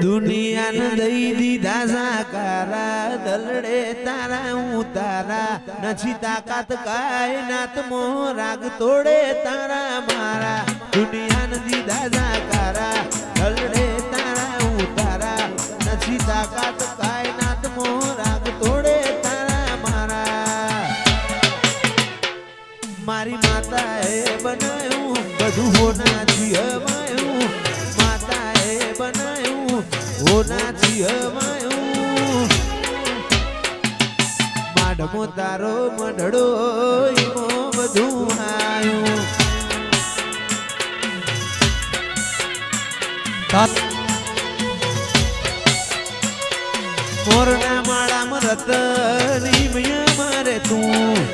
દુનિયા ને દઈ દીધા સાકારા દલડે તારા ઉતારા નથી તાકાત કાયનાત મો રાગ તોડે તારા મારા દુનિયા ને દીધા સાકારા દલડે તારા ઉતારા નથી તાકાત કાયનાત મો રાગ તોડે તારા મારા મારી માતાએ બનાવ્યું બધું હોનાથી હમાયું માતાએ બનાવ્યું હોનાથી હમાયું માઢમો તારો મઢડો ઈમો બધું આયું મોરના માળામાં રતની મિયા મારે તું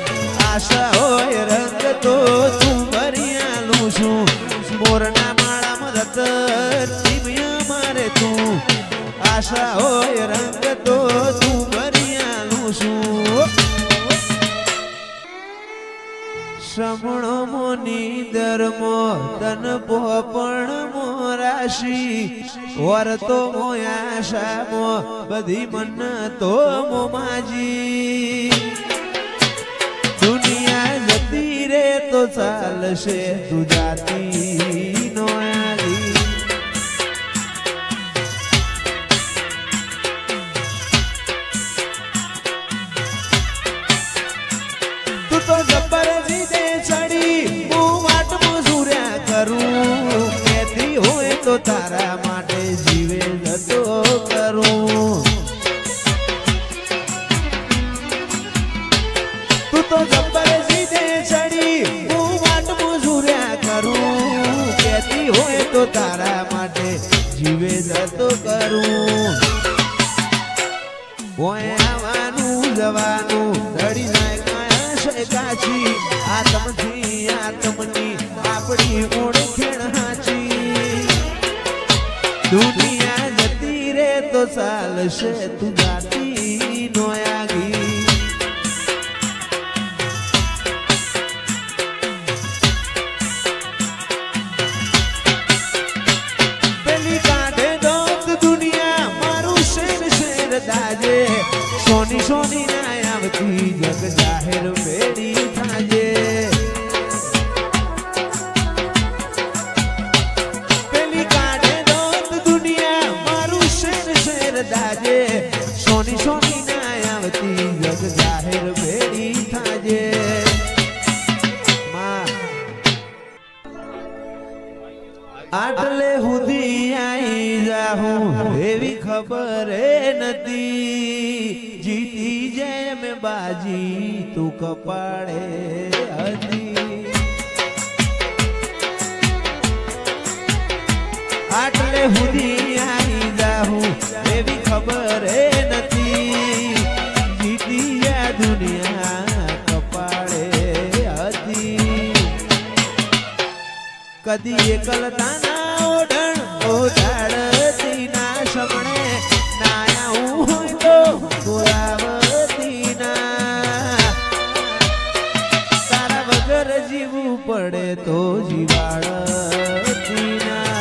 આશા હોય રંગ તો તું ભરિયાલું છું મોરના માળામાં રતની મિયા મારે તું આશા હોય રંગ તો તું ભરિયાલું છું શ્રમણો મોની ધર્મો તન પોપણ મોરાશી વરતો મોયાશા મો બધી મન તો મો માજી દુનિયા જતી રે તો ચાલશે તું જાતી નો આલી તું તો જબર જીદે ચડી હું વાટ મજૂર્યા કરું કેતી હોય તો તારા માટે જીવે જતો કરું તું તો જબર જીદે ચડી હું વાટ મજૂર્યા કરું કેતી હોય તો તારા માટે જીવે જતો કરું હોય આવવાનું જવાનું ધડી નાય કાચી આત્મથી આત્મની આપણી ઓળખેણ હાચી દુનિયા જતી રે તો ચાલશે તું જાતી નો આગી પેલી કાઢે દોત દુનિયા મારું શેર શેર દાજે સોની સોની ના આવતી જગ જાહેર બેડી થાજે પેલી કાઢે દોત દુનિયા મારું શેર શેર દાજે સોની સોની ના આવતી જગ જાહેર બેડી થાજે આટલે સુધી આઈ જાહું એવી ખબર નથી જીતી જાય મેં બાજી તું કપાળે હતી આટલે સુધી આઈ જાહું એવી ખબર નથી જીતી જાય દુનિયા કપાળે હતી કદી એકલતાના ઓઢણ ઓઢાડતી ના સમણે નાયા હું હોય તો બોલાવતી ના તારા વગર જીવવું પડે તો જીવાડતી ના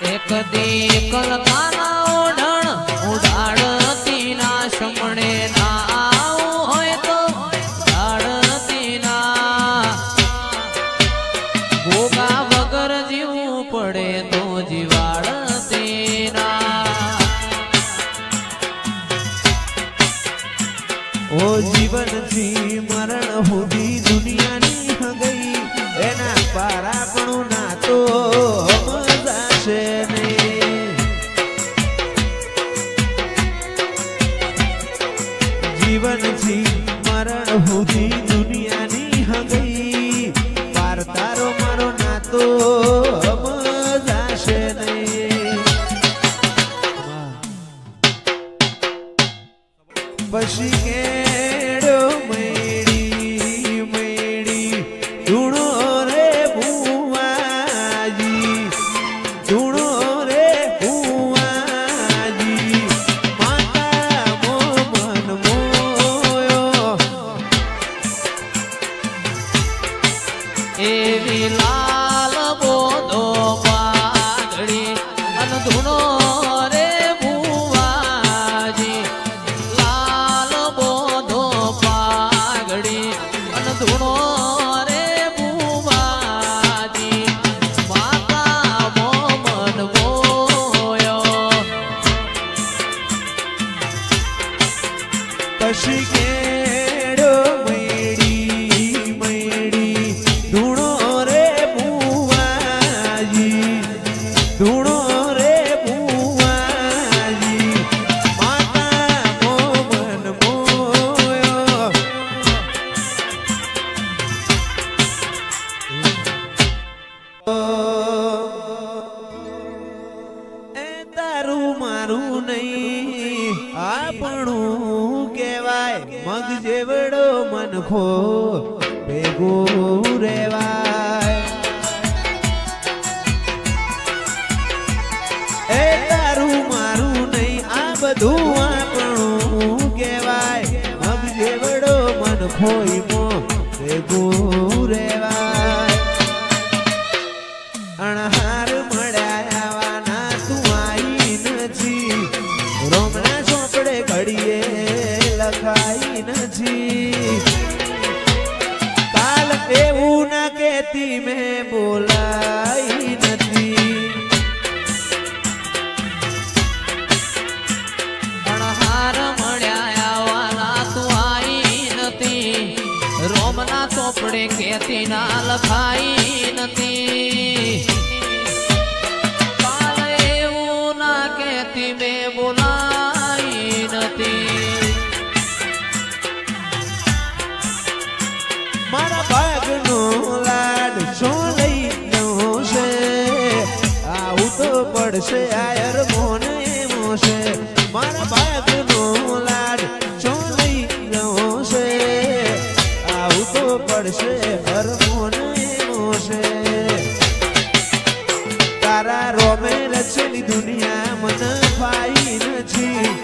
એક દી એકલતાના ઓઢણ ઓઢાડતી ના સમણે ના આવું હોય તો ધાડતી ના ભોગા વગર જીવવું પડે તો જીવાડતી ના ઓ જીવનથી મરણ સુધી દુનિયાની હગઈ એના પારાપણું ના તો મજાશે નહીં જીવનથી મરણ સુધી દુનિયાની હગઈ પાર તારો મારો ના તો મજાશે નહીં પછી કેડો મેડી મેડી ધૂણો રે ભુવાજી ધૂણો રે ભુવાજી માતા મો મન મોયો કેડો મૈડી મૈડી ધૂણો રે બુવાજી ધૂણો રે બુવાજી માતા મોમન મોયો એ તારું મારું નહીં આપણું કહેવાય મગ જેવડો મનખો ભેગું રેવાય એ તારું મારું નહીં આ બધું આપણું કહેવાય મગ જેવડો મનખો ભેગું રેવાય અણહાર મળ્યા આવાના તું આઈ નથી રોમના ચોપડે ઘડીએ લખાઈ નથી કાલ એવું ના કેતી મેં બોલાઈ નથી અણહાર મળ્યા આવાના તું આઈ નથી રોમના ચોપડે કેતી ના લખાઈ નથી કાલ એવું ના કેતી મેં બોલાઈ નથી મારા ભાગનો લાડ શું લઈ નો છે આવું તો પડશે આયર મોને એમો છે મારા ભાગનો લાડ શું લઈ નો છે આવું તો પડશે હર મોને એમો છે તારા રોમે રચેલી દુનિયા મને ફાઈ નથી